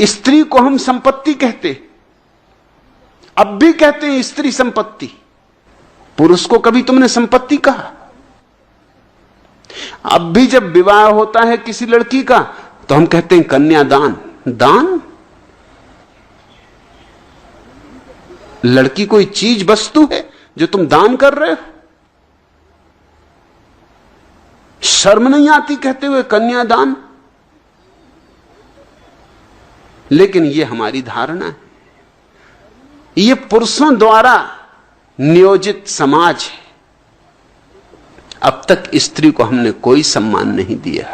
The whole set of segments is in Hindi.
स्त्री को हम संपत्ति कहते, अब भी कहते हैं स्त्री संपत्ति। पुरुष को कभी तुमने संपत्ति कहा? अब भी जब विवाह होता है किसी लड़की का तो हम कहते हैं कन्यादान। दान? लड़की कोई चीज वस्तु है जो तुम दान कर रहे हो? शर्म नहीं आती कहते हुए कन्यादान? लेकिन यह हमारी धारणा है, यह पुरुषों द्वारा नियोजित समाज है। अब तक स्त्री को हमने कोई सम्मान नहीं दिया,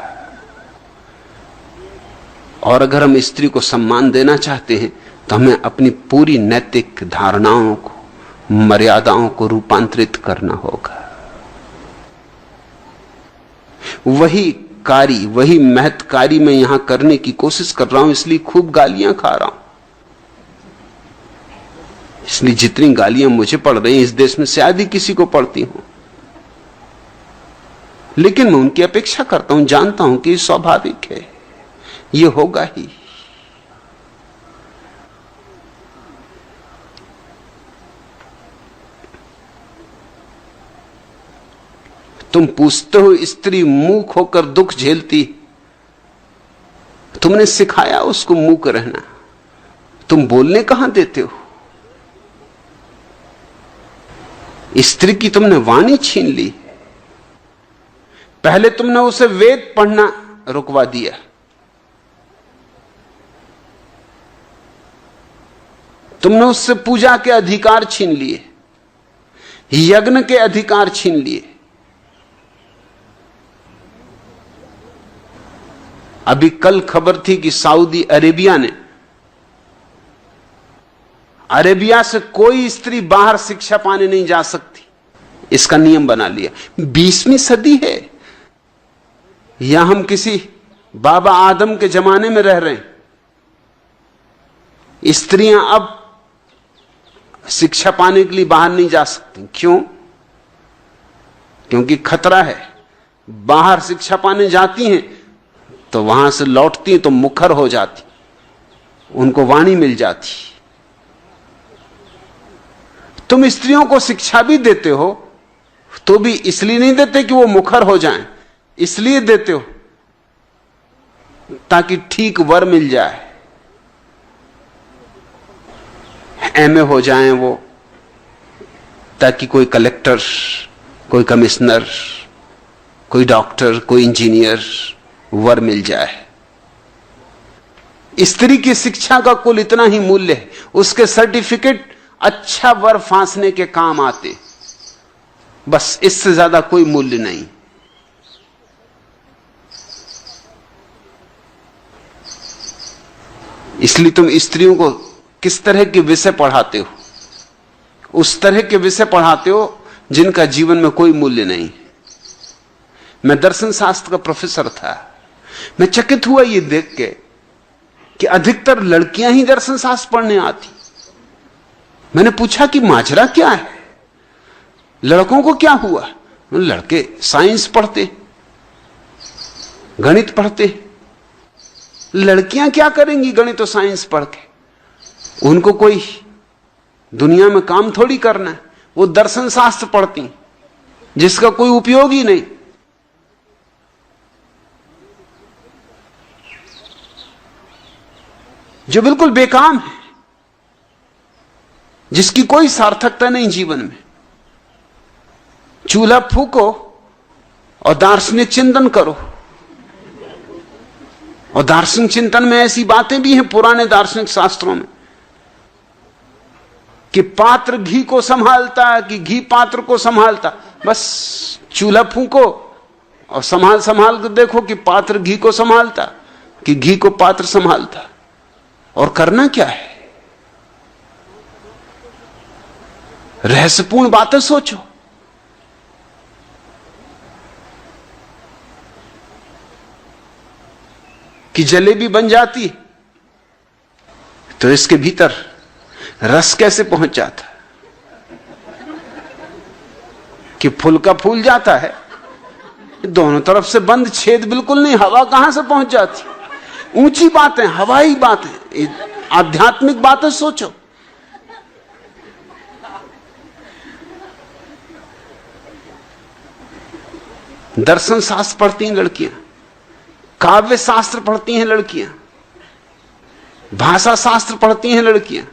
और अगर हम स्त्री को सम्मान देना चाहते हैं तो हमें अपनी पूरी नैतिक धारणाओं को, मर्यादाओं को रूपांतरित करना होगा। वही कार्य, वही महत्कारी मैं यहां करने की कोशिश कर रहा हूं, इसलिए खूब गालियां खा रहा हूं। इसलिए जितनी गालियां मुझे पड़ रही हैं इस देश में शायद ही किसी को पड़ती हो, लेकिन मैं उनकी अपेक्षा करता हूं, जानता हूं कि स्वाभाविक है, यह होगा ही। तुम पूछते हो स्त्री मूक होकर दुख झेलती, तुमने सिखाया उसको मूक रहना, तुम बोलने कहां देते हो? स्त्री की तुमने वाणी छीन ली। पहले तुमने उसे वेद पढ़ना रुकवा दिया, तुमने उससे पूजा के अधिकार छीन लिए, यज्ञ के अधिकार छीन लिए। अभी कल खबर थी कि सऊदी अरेबिया से कोई स्त्री बाहर शिक्षा पाने नहीं जा सकती, इसका नियम बना लिया। 20वीं सदी है, या हम किसी बाबा आदम के जमाने में रह रहे हैं? स्त्रियां अब शिक्षा पाने के लिए बाहर नहीं जा सकती। क्यों? क्योंकि खतरा है। बाहर शिक्षा पाने जाती हैं तो वहां से लौटती हैं तो मुखर हो जाती, उनको वाणी मिल जाती। तुम स्त्रियों को शिक्षा भी देते हो तो भी इसलिए नहीं देते कि वो मुखर हो जाएं, इसलिए देते हो ताकि ठीक वर मिल जाए, एमए हो जाएं वो, ताकि कोई कलेक्टर, कोई कमिश्नर, कोई डॉक्टर, कोई इंजीनियर वर मिल जाए। स्त्री की शिक्षा का कुल इतना ही मूल्य है, उसके सर्टिफिकेट अच्छा वर फांसने के काम आते, बस इससे ज्यादा कोई मूल्य नहीं। इसलिए तुम स्त्रियों को किस तरह के विषय पढ़ाते हो? उस तरह के विषय पढ़ाते हो जिनका जीवन में कोई मूल्य नहीं। मैं दर्शन शास्त्र का प्रोफेसर था, मैं चकित हुआ ये देख के कि अधिकतर लड़कियां ही दर्शन शास्त्र पढ़ने आती। मैंने पूछा कि माजरा क्या है, लड़कों को क्या हुआ? लड़के साइंस पढ़ते, गणित पढ़ते, लड़कियां क्या करेंगी गणित और साइंस पढ़ के? उनको कोई दुनिया में काम थोड़ी करना है, वो दर्शन शास्त्र पढ़ती जिसका कोई उपयोग ही नहीं। जो बिल्कुल बेकाम है, जिसकी कोई सार्थकता नहीं जीवन में। चूल्हा फूको और दार्शनिक चिंतन करो, और दार्शनिक चिंतन में ऐसी बातें भी हैं पुराने दार्शनिक शास्त्रों में कि पात्र घी को संभालता है कि घी पात्र को संभालता। बस चूल्हा फूको और संभाल कर देखो कि पात्र घी को संभालता कि घी को पात्र संभालता। और करना क्या है? रहस्यपूर्ण बातें सोचो। कि जलेबी बन जाती तो इसके भीतर रस कैसे पहुंच जाता, कि फुलका फूल जाता है, दोनों तरफ से बंद, छेद बिल्कुल नहीं, हवा कहां से पहुंच जाती? ऊंची बातें, हवाई बातें, आध्यात्मिक बातें सोचो। दर्शन शास्त्र पढ़ती हैं लड़कियां, काव्य शास्त्र पढ़ती हैं लड़कियां, भाषा शास्त्र पढ़ती हैं लड़कियां,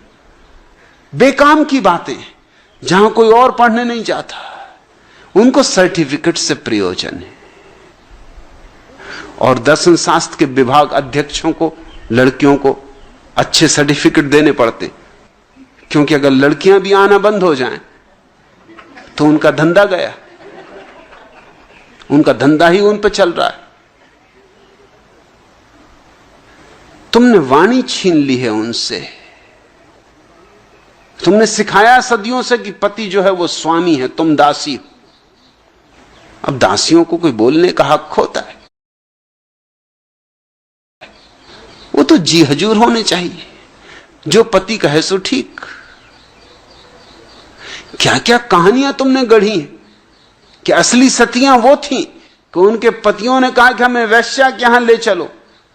बेकाम की बातें जहां कोई और पढ़ने नहीं जाता, उनको सर्टिफिकेट से प्रयोजन है। और दर्शन शास्त्र के विभाग अध्यक्षों को, लड़कियों को अच्छे सर्टिफिकेट देने पड़ते, क्योंकि अगर लड़कियां भी आना बंद हो जाएं तो उनका धंधा गया, उनका धंधा ही उन पर चल रहा है। तुमने वाणी छीन ली है उनसे, तुमने सिखाया सदियों से कि पति जो है वो स्वामी है, तुम दासी हो। अब दासियों को कोई बोलने का हक होता है? वो तो जी हजूर होने चाहिए, जो पति कहे सो ठीक। क्या क्या कहानियां तुमने गढ़ी हैं कि असली सतियां वो थीं कि उनके पतियों ने कहा कि हमें वेश्या के यहां ले चलो,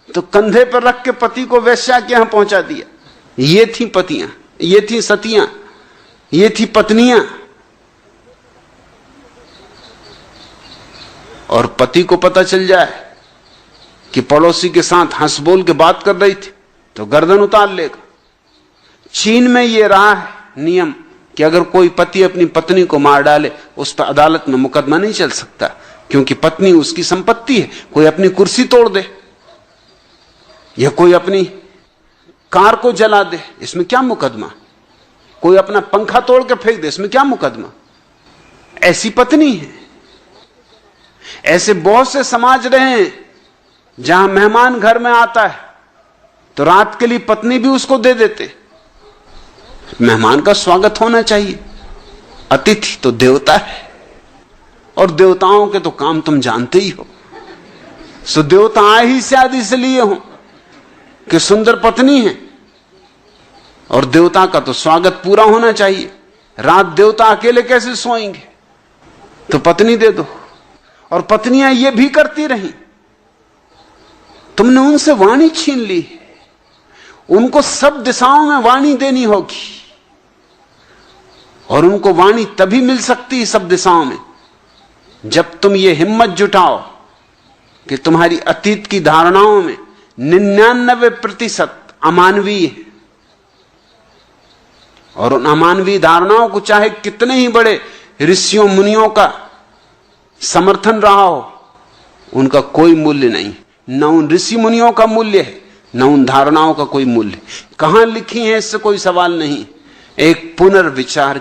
तो कंधे पर रख के पति को वेश्या के यहां पहुंचा दिया। ये थी पतियां, ये थी सतियां, ये थी पत्नियां। और पति को पता चल जाए कि पड़ोसी के साथ हंस बोल के बात कर रही थी तो गर्दन उतार लेगा। चीन में यह रहा है नियम कि अगर कोई पति अपनी पत्नी को मार डाले, उस पर अदालत में मुकदमा नहीं चल सकता, क्योंकि पत्नी उसकी संपत्ति है। कोई अपनी कुर्सी तोड़ दे या कोई अपनी कार को जला दे, इसमें क्या मुकदमा? कोई अपना पंखा तोड़ के फेंक दे, इसमें क्या मुकदमा? ऐसी पत्नी है। ऐसे बहुत से समाज रहे हैं जहां मेहमान घर में आता है तो रात के लिए पत्नी भी उसको दे देते। मेहमान का स्वागत होना चाहिए, अतिथि तो देवता है, और देवताओं के तो काम तुम जानते ही हो। सो देवता आए ही शायद इसलिए हो कि सुंदर पत्नी है, और देवता का तो स्वागत पूरा होना चाहिए। रात देवता अकेले कैसे सोएंगे? तो पत्नी दे दो। और पत्नियां ये भी करती रही। तुमने उनसे वाणी छीन ली, उनको सब दिशाओं में वाणी देनी होगी, और उनको वाणी तभी मिल सकती है सब दिशाओं में जब तुम ये हिम्मत जुटाओ कि तुम्हारी अतीत की धारणाओं में 99% अमानवीय है, और उन अमानवीय धारणाओं को चाहे कितने ही बड़े ऋषियों मुनियों का समर्थन रहा हो, उनका कोई मूल्य नहीं। न उन ऋषि मुनियों का मूल्य है, न उन धारणाओं का कोई मूल्य। कहां लिखी है इससे कोई सवाल नहीं, एक पुनर्विचार